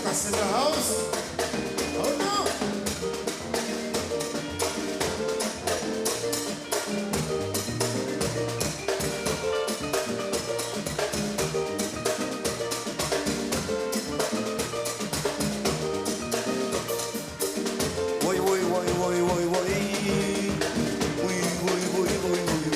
Lucas in the house. Oh no. Woi, woi, woi, woi, woi, woi. Woi, woi, woi, woi, woi.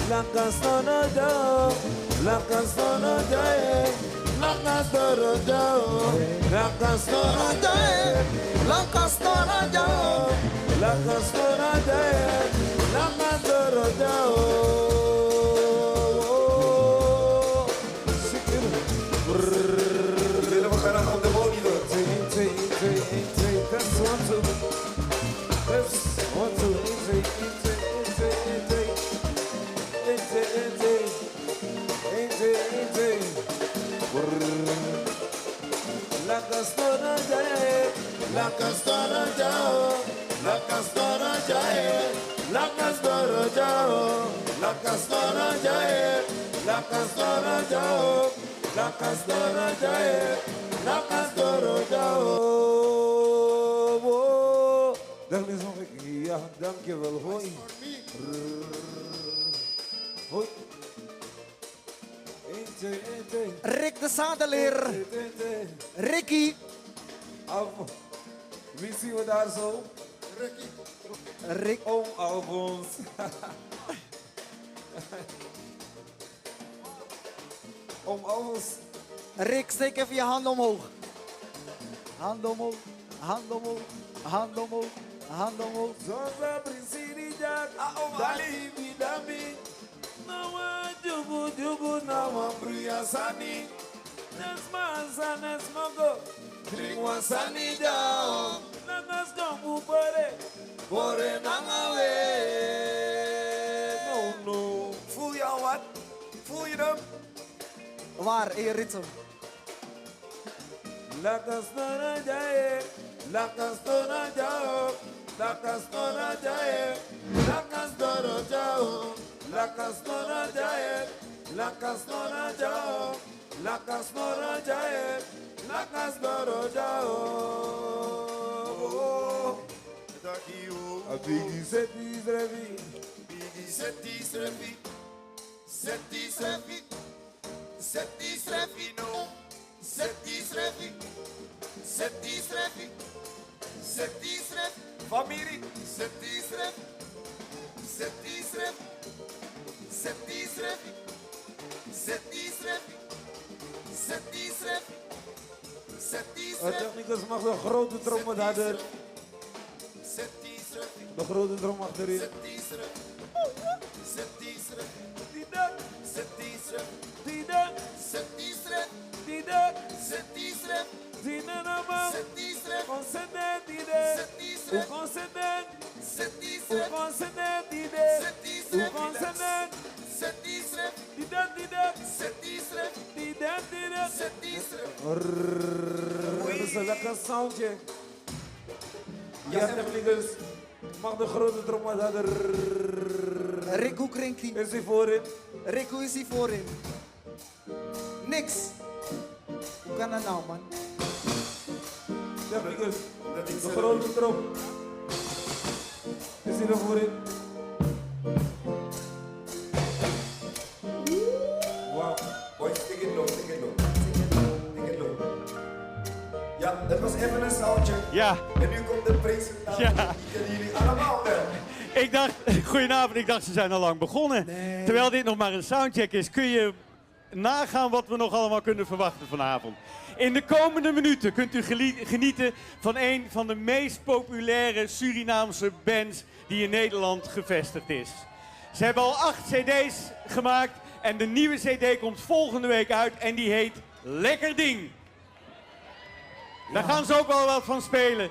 La castono Joe, la castono Joe, la castono Joe, la castono Joe, la castono Joe, la castono Joe, la castono Joe. Willen we graag op de monitor. That's one, two. That's one, two. La castora jae, la castora jao, la castora jae, la castora jao, la castora jae, la castora jao, la castora jae, la castora jao. Dank is nog een keer, ja, dankjewel, hoi. Hoi. Rick de Zadeleer. Ricky. Wie zien we daar zo? Rick. Oom Alfons. Oom Alfons. Rick, steek even je hand omhoog. Hand omhoog. Hand omhoog. Hand omhoog. Hand omhoog. Zoza Prinsini Jack. Dali Bidami. Nawa Jubu Jubu Nawa Priyasani. Nesmansa Nesmogo. Kringwasani Jao. Nagas Gambu Pore. Pore Nangawe. No, no. Voel je al wat? Voel je hem? Waar, in je ritme? La castora jae, la castora jao, la castora jae, la castora jao, la castora jae, la castora jao, la castora jae, la castora jao. A biggie setis revi, Biggie setis revi. Setis revi. Setis revi no. Setis revi. Setis revi. Setis revi. Familie. Setis revi. Setis revi. Setis revi. Setis revi. Setis revi. Setis revi. technicus mag de grote trommelhouder, Setis revi. de grote trom achterin. Setis revi. Setis revi. Die dat, Setis revi. die dat, Setis revi. die dat, Setis revi. die nama. Setis revi. Concedente idee, Setis o revi. concedente, Setis o revi. concedente idee, Setis o revi. concedente, Setis revi. die dat, die dat, Setis revi. die dat, die dat. Setis revi. Dat is een lekker soundje. Ja, technicus, mag de grote trommelhouder. Rick, hoe klinkt die? Is hij voorin? Rick, hoe is die voorin? Niks. Hoe kan dat nou, man? Technicus, de grote trom. Is hij er voorin? Wauw. Boys, tik it low, tik it low. Tik it low. Ja, dat was even een soundcheck. Ja, En nu komt de presentatie. Ja. Die kennen jullie allemaal wel. ik dacht, goedenavond, ik dacht ze zijn al lang begonnen. Nee. Terwijl dit nog maar een soundcheck is, kun je nagaan wat we nog allemaal kunnen verwachten vanavond. In de komende minuten kunt u genieten van een van de meest populaire Surinaamse bands die in Nederland gevestigd is. Ze hebben al 8 cd's gemaakt en de nieuwe cd komt volgende week uit en die heet Lekker Ding. Daar gaan ze ook wel wat van spelen.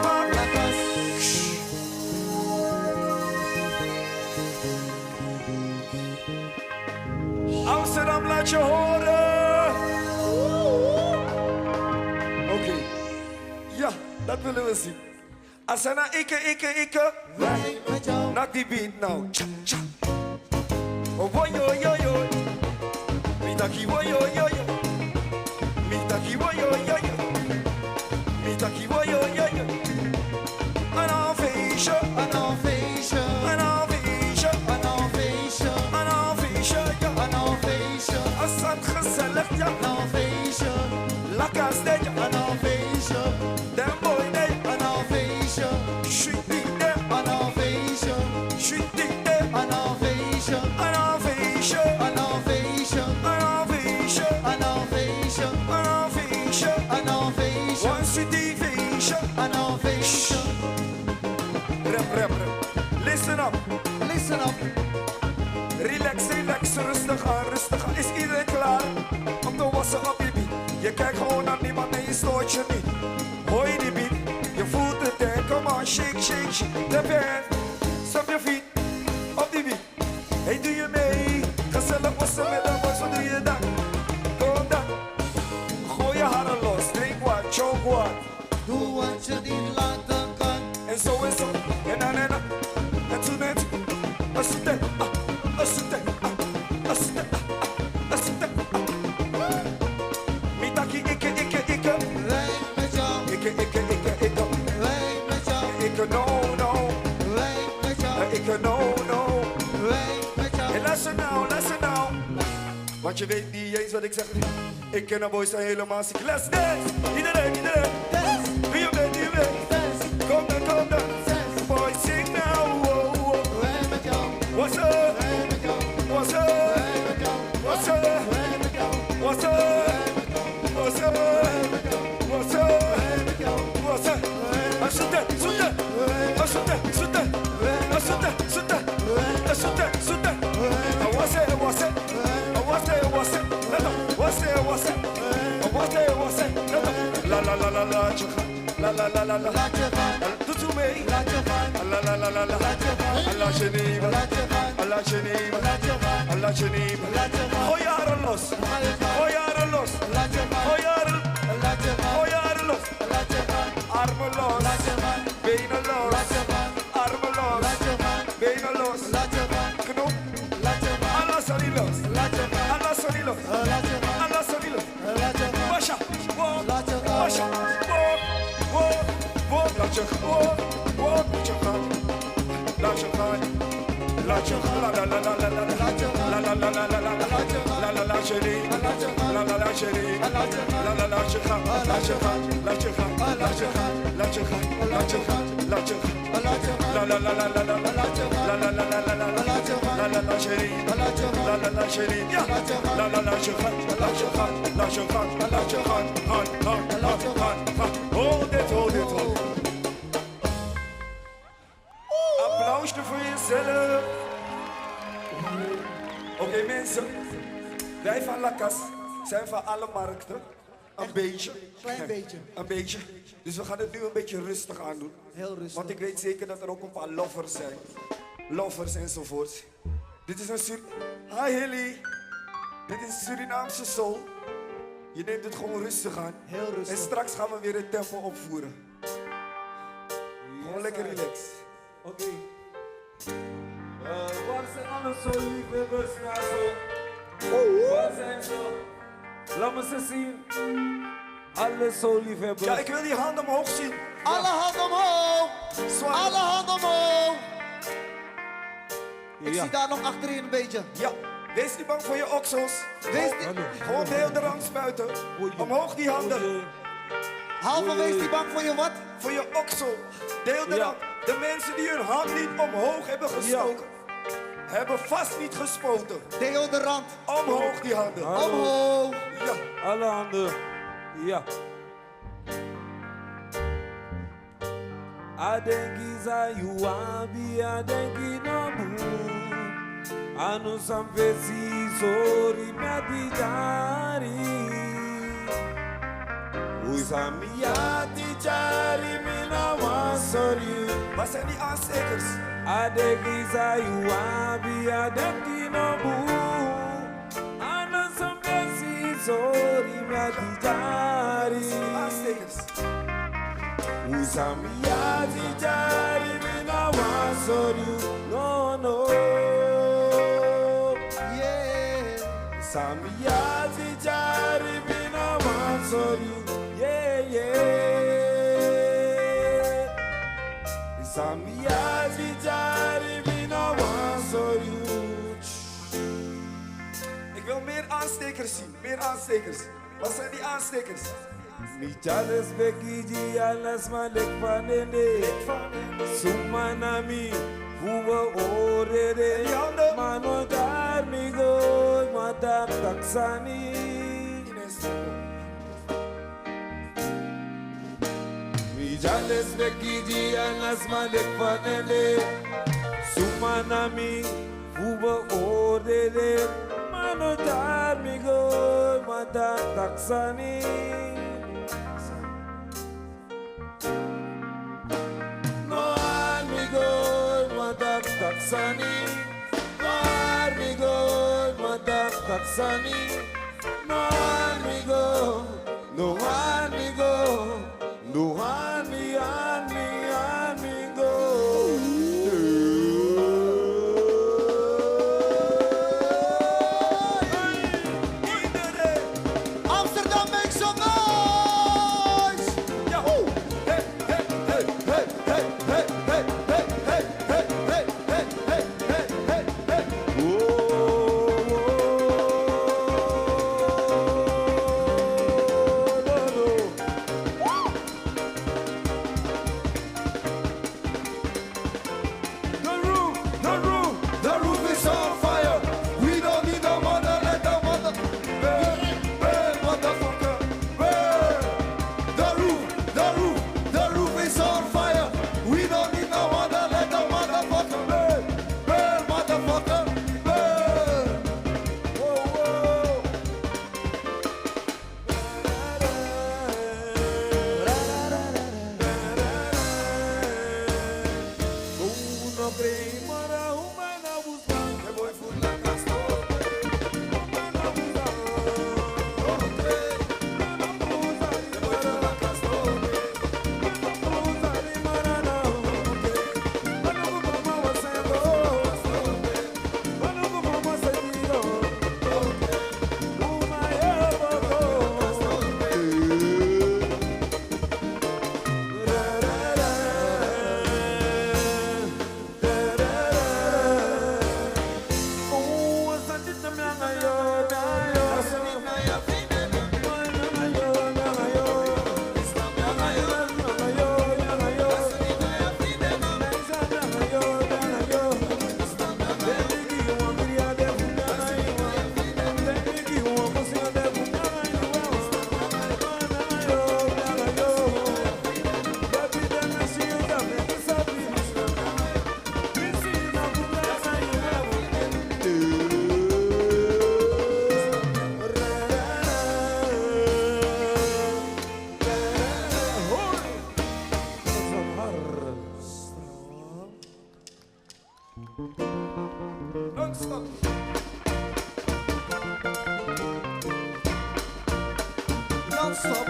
Dat willen we zien. Asana ikke. Wij met jou. Nak die beat nou. Tja, tja. Oh, boy, yo, yo, yo. Mitaki, boy, yo, yo, yo. Mitaki, boy, yo, yo, yo. Mitaki, boy, yo, yo, yo. Een feestje. Een feestje. Een feestje. Een feestje. Een feestje, ja. Een feestje. Als het gezellig, ja. Een feestje. Lekker steeds, ja. Een feestje. Den boy, nee. Een feestje. Shoot die, nee. Een feestje. Shoot die, nee. Een feestje. Een feestje. Een feestje. Een feestje. Een feestje. Een feestje. Een feestje. One city feestje. Een feestje. Rap. Listen up. Listen up. Relax, rustig aan. Is iedereen klaar om te wassen op je beat? Je kijkt gewoon naar niemand en je stoort je niet. Hoor je die beat? Je voelt het, hè? Come on, shake. Clap your hands, stop je feet op die beat. Hey, doe je mee? Gezellig wassen met de boys, wat doe je dan? Kom dan. Gooi je haren los, drink wat, choke wat. Doe wat je niet laten kan. En zo. En dan. En toen. Asute. Mitaki, ikke. Wij met jou. Ikke. Wij met jou. Ikke, no. Wij met jou. Ikke, no. Wij met jou. En luister nou. Want je weet niet eens wat ik zeg nu. Ik ken de boys zijn helemaal ziek. Let's dance. Iedereen. Dance. Doe je mee. Dance. Kom dan. Dance. Boys, sing now. Oh. Wij met jou. What's up? Wij met jou. What's up? Wij met jou. What's up? Wij met jou. What's up? What's up? What's up? What's up? La. Laat je gaan. Doet u mee? Laat je gaan. La. Laat je gaan. Laat je nemen. Laat je gaan. Laat je nemen. Laat je gaan. Laat je nemen. Laat je gaan. Gooi je haren los. Laat je gaan. Gooi je haren los. Laat je gaan. Gooi je haren. Laat je gaan. Gooi je haren los. Laat je gaan. Armen los. Laat je gaan. Benen los. Laat je gaan. Armen los. Laat je gaan. Benen los. Laat je gaan. Knop. Laat je gaan. Allah sorry los. Laat je gaan. Allah sorry los. Laat je gaan. Allah sorry los. Laat je gaan. Basha. Walk. Laat je gaan. Basha. Walk. Laat je gaan. Walk. Laat je gaan. Laat je gaan. Laat je gaan. La. Laat je gaan. La. Laat je gaan. La. Laat je niet. Laat je gaan. Laat je niet. Laat je gaan. Laat je gaan. Laat je gaan. Laat je gaan. Laat je gaan. Laat je gaan. Laat je gaan. Laat je gaan. Laat je gaan. La. Laat je gaan. Laat je gaan. Laat je gaan. Laat je niet. Laat je gaan. Laat je niet. Ja. Laat je gaan. Laat je gaan. Laat je gaan. Laat je gaan. Laat je gaan. Gaan. Hold it. Applausje voor jezelf. Oké, mensen. Wij van Lakas zijn van alle markten. Een beetje. Klein beetje. Een beetje. Dus we gaan het nu een beetje rustig aan doen. Heel rustig. Want ik weet zeker dat er ook een paar lovers zijn. Lovers enzovoort. Dit is een Hi Hilly. Dit is Surinaamse soul. Je neemt het gewoon rustig aan. Heel rustig. En straks gaan we weer het tempo opvoeren. Gewoon lekker relaxed. Oké. Waar zijn alle soul-liefhebbers naar zo? Waar zijn ze? Laat me ze zien. Alle soul-liefhebbers. Ja, ik wil die handen omhoog zien. Alle handen omhoog. Zwaar. Alle handen omhoog. Ik Ja. zie daar nog achterin een beetje. Ja, wees niet bang voor je oksels. Wees niet, Gewoon de hele rang spuiten. Omhoog die handen. halve wees niet bang voor je wat? Voor je oksel. Deel de Ja. rang. De mensen die hun hand niet omhoog hebben gestoken, hebben vast niet gespoten. Deodorant. Omhoog die handen. Omhoog. Ja. Alle handen. Ja. Adengi za yuabi, adengi namu. Anu samvesi sori madijari. Usamiyati jari mina wasori. Wat zijn die aanstekers? Adengi za yuabi, adengi namu. Anu samvesi sori madijari. Aanstekers. Usambia tijari mina wasoriu no no Yeah. Usambia tijari mina wasoriu yeah yeah Usambia tijari mina wasoriu. Ik wil meer aanstekers zien, meer aanstekers. Wat zijn die aanstekers? Mi chales bekiji alas malek panene Sumanami Fuwa orere Mano dar mi go Madak taksani Mi chales bekiji alas malek panene Sumanami Fuwa orere Mano dar mi go Madak taksani. Taksani, no amigo, madak taksani, no amigo, no amigo, no amigo. Amsterdam, make some noise! Yahoo! Hey, hey, hey, hey, hey, hey, hey, hey, hey, hey, hey, hey, hey, hey, hey, hey. The roof is on fire. We don't need no mother, let the mother burn, burn, motherfucker, burn. The roof is on fire. We don't need no mother, let the motherfucker burn, burn, motherfucker, burn. Whoa, whoa. Uno prima ra humana busca. Me voy full la casa. Non-stop. Non-stop.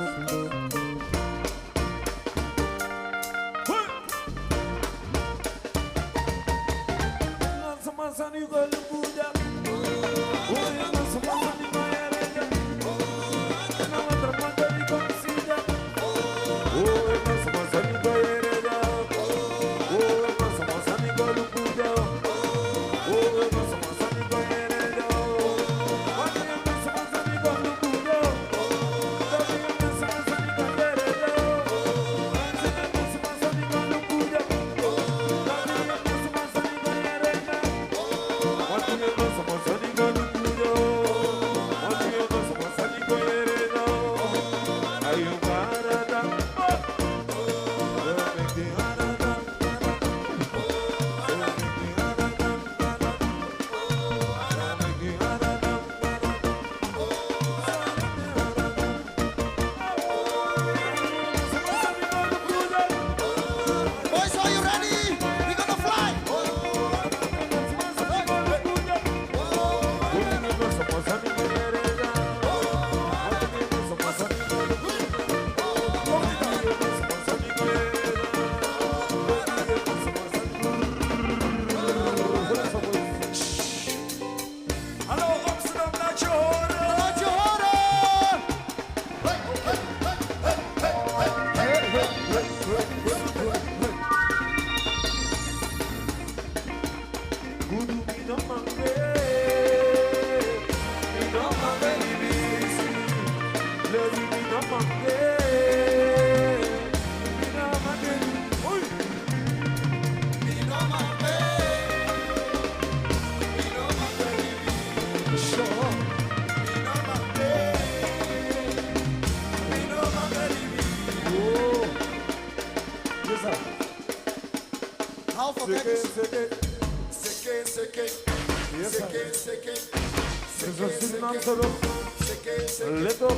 voor kijkers. Dit is een Surinaamse rock. Let op.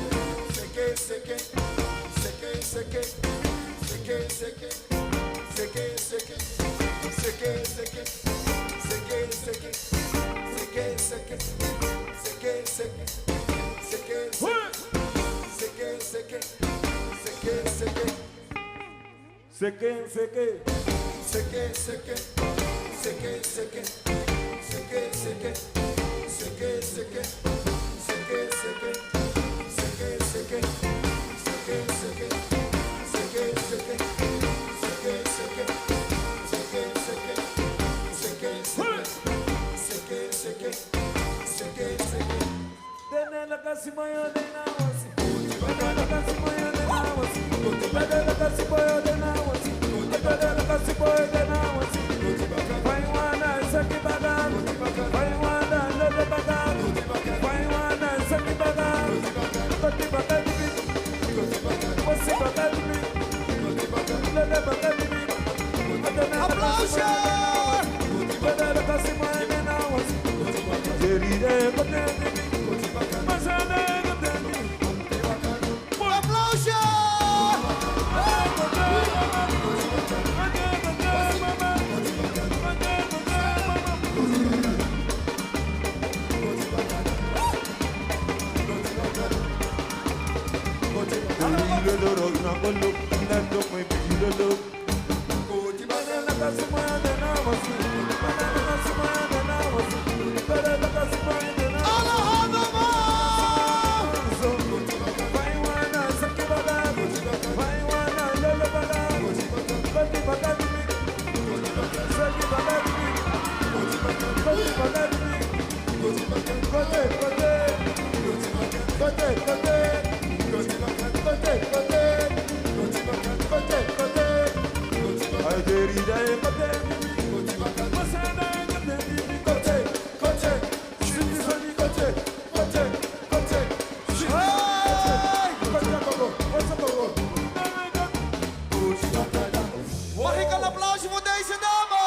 Mag ik een applausje voor deze dame?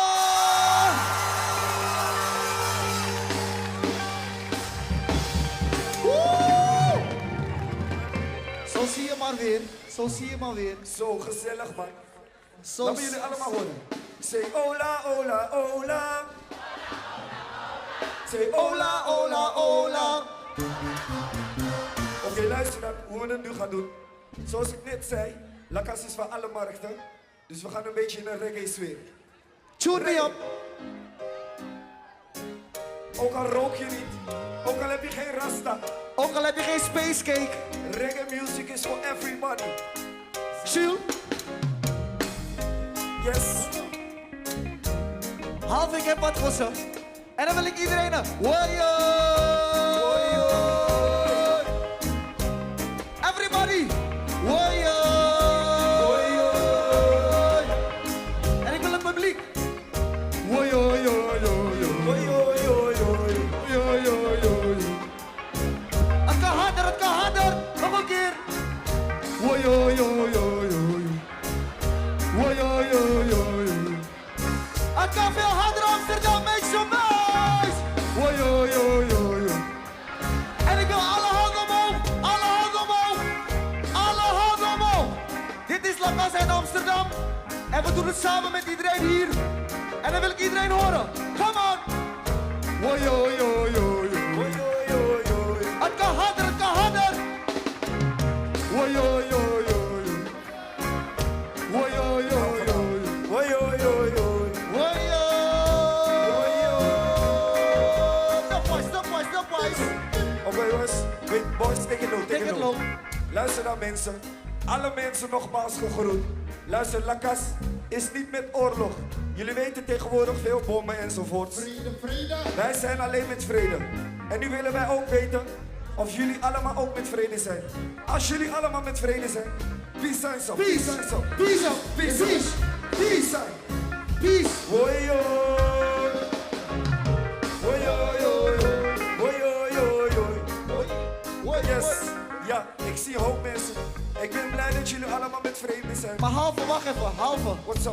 Woe! Zo zie je maar weer, zo zie je maar weer. Zo gezellig, man. Zo Laten jullie allemaal horen. Say hola, hola, hola. Say hola, hola, hola. Oké, luister dan hoe we het nu gaan doen. Zoals ik net zei, La Casa is van alle markten. Dus we gaan een beetje in een reggae sfeer. Tune me op. Ook al rook je niet, ook al heb je geen rasta. Ook al heb je geen space cake. Reggae music is for everybody. Chill. Yes. Half, ik heb wat voor ze. En dan wil ik iedereen een woyo. Everybody. Woyo. En ik wil het publiek. Woyo, yo, yo, yo. Het kan harder, het kan harder. Nog een keer. Woyo, yo, yo, yo. Woyo, yo, yo, yo. Het kan veel harder, Amsterdam, make some noise. Woyo, yo, yo, yo. En ik wil alle handen omhoog, alle handen omhoog, alle handen omhoog. Dit is La Casa in Amsterdam. En we doen het samen met iedereen hier. En dan wil ik iedereen horen. Come on. Woyo, yo, yo, yo. Het kan harder, het kan harder. Woyo, yo, yo, yo. Woyo, yo, yo, yo. Woyo. Stopwise. Oké jongens, wait, boys, take it low, Take it low. Luister dan mensen, alle mensen nogmaals gegroet. Luister, La Casa is niet met oorlog. Jullie weten tegenwoordig veel bommen enzovoorts. Wij zijn alleen met vrede. En nu willen wij ook weten of jullie allemaal ook met vrede zijn. Als jullie allemaal met vrede zijn, peace zijn zo. Peace. Peace. Peace. Peace. Peace zijn. Peace. Woyo. Yes. Ja, ik zie een hoop mensen. Ik ben blij dat jullie allemaal met vrede zijn. Maar halve, wacht even, halve. What's up?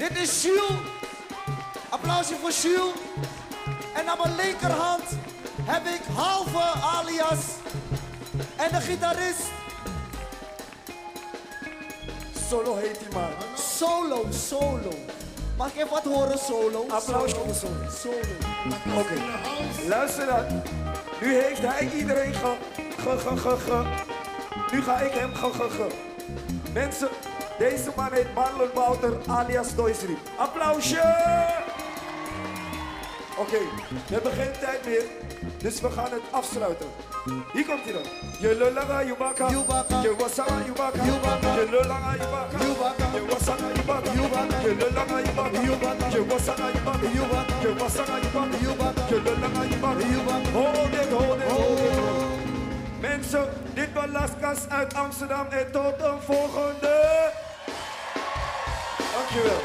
Dit is Jules. Applausje voor Jules. En aan mijn linkerhand heb ik Halve alias. En de gitarist. Solo heet die man. Solo. Mag ik even wat horen, Solo? Applausje voor Solo. Solo. Oké, luister dan. Nu heeft hij iedereen Nu ga ik hem Mensen, deze man heet Marlon Wouter alias Doisri. Applausje! Oké, we hebben geen tijd meer, dus we gaan het afsluiten. Hier komt hij dan. Je lulanga, je baka. Je wasanga, je baka. Je lulanga, je baka. Je wasanga, je baka. Je lulanga, je baka. Je wasanga, je baka. Je wasanga, je baka. Je lulanga, je baka. Hold it. Mensen, dit was Laskas uit Amsterdam en tot een volgende. Dankjewel.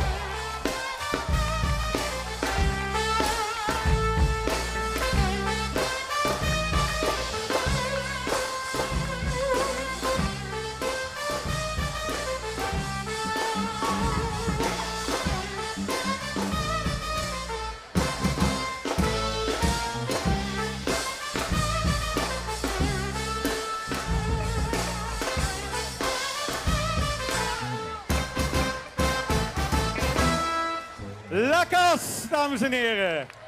Lakas, dames en heren.